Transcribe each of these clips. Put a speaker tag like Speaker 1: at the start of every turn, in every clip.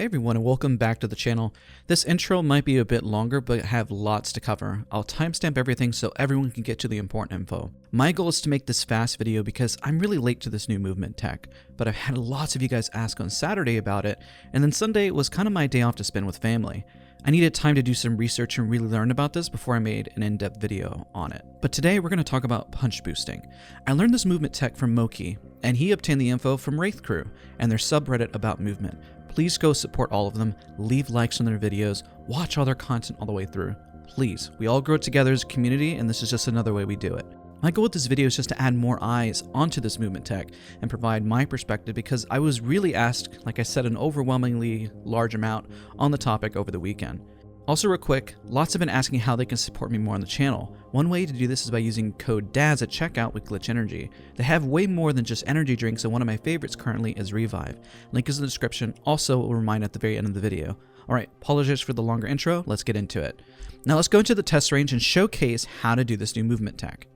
Speaker 1: Hey everyone, and welcome back to the channel. This intro might be a bit longer, but I have lots to cover. I'll timestamp everything so everyone can get to the important info. My goal is to make this fast video because I'm really late to this new movement tech, but I've had lots of you guys ask on Saturday about it, and then Sunday was kind of my day off to spend with family. I needed time to do some research and really learn about this before I made an in-depth video on it. But today we're going to talk about punch boosting. I learned this movement tech from Moki, and he obtained the info from Wrthcrw and their subreddit about movement. Please go support all of them, leave likes on their videos, watch all their content all the way through. Please, we all grow together as a community, and this is just another way we do it. My goal with this video is just to add more eyes onto this movement tech and provide my perspective because I was really asked, like I said, an overwhelmingly large amount on the topic over the weekend. Also real quick, lots have been asking how they can support me more on the channel. One way to do this is by using code DAZ at checkout with Glitch Energy. They have way more than just energy drinks, and one of my favorites currently is Revive. Link is in the description, also will remind at the very end of the video. Alright, apologies for the longer intro, let's get into it. Now let's go into the test range and showcase how to do this new movement tech.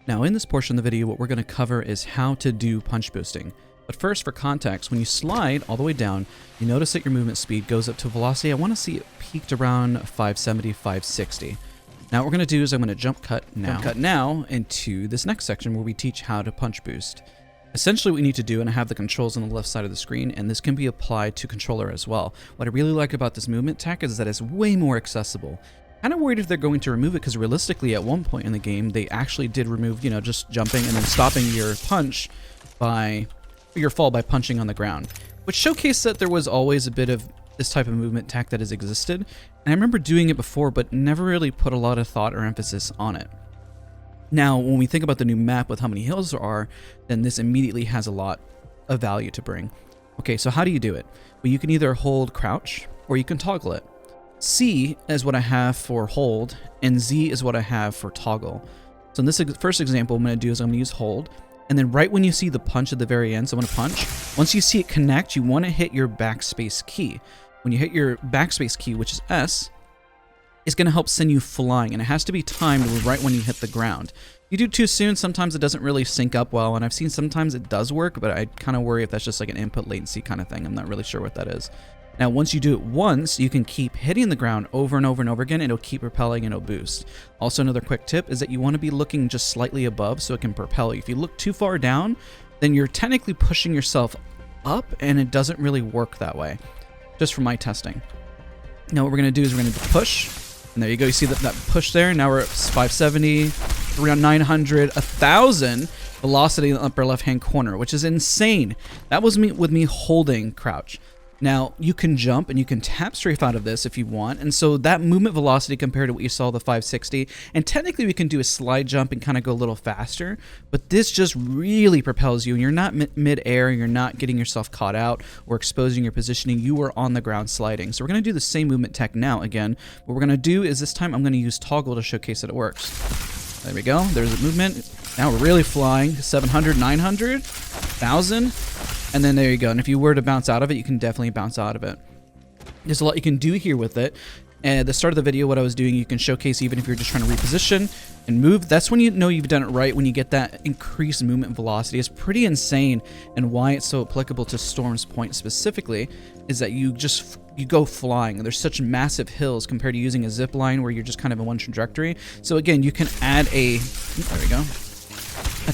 Speaker 1: Now in this portion of the video, what we're going to cover is how to do punch boosting. But first, for context, when you slide all the way down, you notice that your movement speed goes up to velocity. I want to see it peaked around 570, 560. Now what we're going to do is I'm going to jump cut now into this next section where we teach how to punch boost. Essentially what we need to do, and I have the controls on the left side of the screen, and this can be applied to controller as well. What I really like about this movement tech is that it's way more accessible. Kind of worried if they're going to remove it because realistically at one point in the game they actually did remove, just jumping and then stopping your punch by your fall by punching on the ground, which showcased that there was always a bit of this type of movement tech that has existed, and I remember doing it before but never really put a lot of thought or emphasis on it. Now when we think about the new map with how many hills there are, then this immediately has a lot of value to bring. Okay, so how do you do it? Well, you can either hold crouch or you can toggle it. C is what I have for hold, and Z is what I have for toggle. So in this first example, I'm going to do is I'm going to use hold, and then right when you see the punch at the very end, so I'm going to punch, once you see it connect, you want to hit your backspace key. When you hit your backspace key, which is S, it's going to help send you flying, and it has to be timed right when you hit the ground. If you do too soon, sometimes it doesn't really sync up well, and I've seen sometimes it does work, but I kind of worry if that's just like an input latency kind of thing. I'm not really sure what that is. Now, once you do it once, you can keep hitting the ground over and over and over again, and it'll keep propelling and it'll boost. Also, another quick tip is that you want to be looking just slightly above so it can propel you. If you look too far down, then you're technically pushing yourself up, and it doesn't really work that way, just from my testing. Now, what we're going to do is we're going to push, and there you go. You see that push there? Now we're at 570, around 900, 1,000 velocity in the upper left-hand corner, which is insane. That was me with me holding crouch. Now, you can jump and you can tap strafe out of this if you want, and so that movement velocity compared to what you saw the 560, and technically we can do a slide jump and kind of go a little faster, but this just really propels you, and you're not mid-air, you're not getting yourself caught out or exposing your positioning, you are on the ground sliding. So we're going to do the same movement tech now again. What we're going to do is this time I'm going to use toggle to showcase that it works. There we go, there's a movement. Now we're really flying, 700, 900, 1,000. And then there you go. And if you were to bounce out of it, you can definitely bounce out of it. There's a lot you can do here with it. And at the start of the video, what I was doing, you can showcase even if you're just trying to reposition and move. That's when you know you've done it right, when you get that increased movement velocity. It's pretty insane, and why it's so applicable to Storm's Point specifically is that you go flying. There's such massive hills compared to using a zip line where you're just kind of in one trajectory. So again, you can add a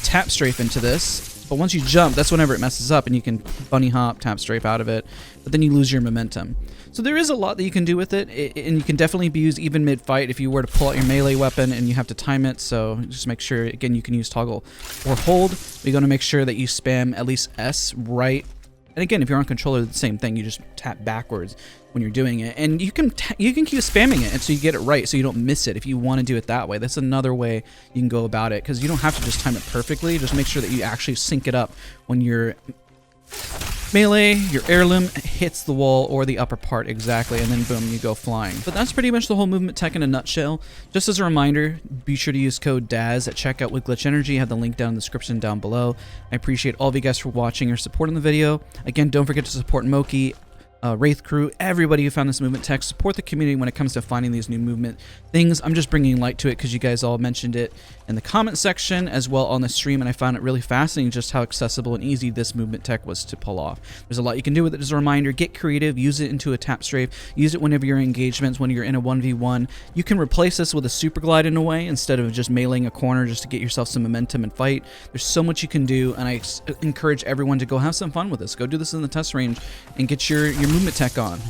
Speaker 1: tap strafe into this. But once you jump, that's whenever it messes up, and you can bunny hop, tap strafe out of it, but then you lose your momentum. So there is a lot that you can do with it, and you can definitely be used even mid-fight if you were to pull out your melee weapon and you have to time it. So just make sure, again, you can use toggle or hold. You're going to make sure that you spam at least S right. And again, if you're on controller, the same thing. You just tap backwards when you're doing it, and you can keep spamming it until you get it right, so you don't miss it. If you want to do it that way, that's another way you can go about it, because you don't have to just time it perfectly. Just make sure that you actually sync it up when your melee, your heirloom hits the wall or the upper part exactly, and then boom, you go flying. But that's pretty much the whole movement tech in a nutshell. Just as a reminder, be sure to use code DAZ at checkout with Glitch Energy. I have the link down in the description down below. I appreciate all of you guys for watching or supporting the video. Again, don't forget to support Moki. Wrthcrw, everybody who found this movement tech. Support the community when it comes to finding these new movement things. I'm just bringing light to it because you guys all mentioned it in the comment section as well on the stream, and I found it really fascinating just how accessible and easy this movement tech was to pull off. There's a lot you can do with it. As a reminder, get creative, use it into a tap strafe, use it whenever you're in engagements, when you're in a 1v1. You can replace this with a Superglide in a way instead of just meleeing a corner just to get yourself some momentum and fight. There's so much you can do, and I encourage everyone to go have some fun with this. Go do this in the test range and get your movement tech on.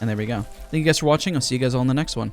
Speaker 1: And there we go. Thank you guys for watching. I'll see you guys all in the next one.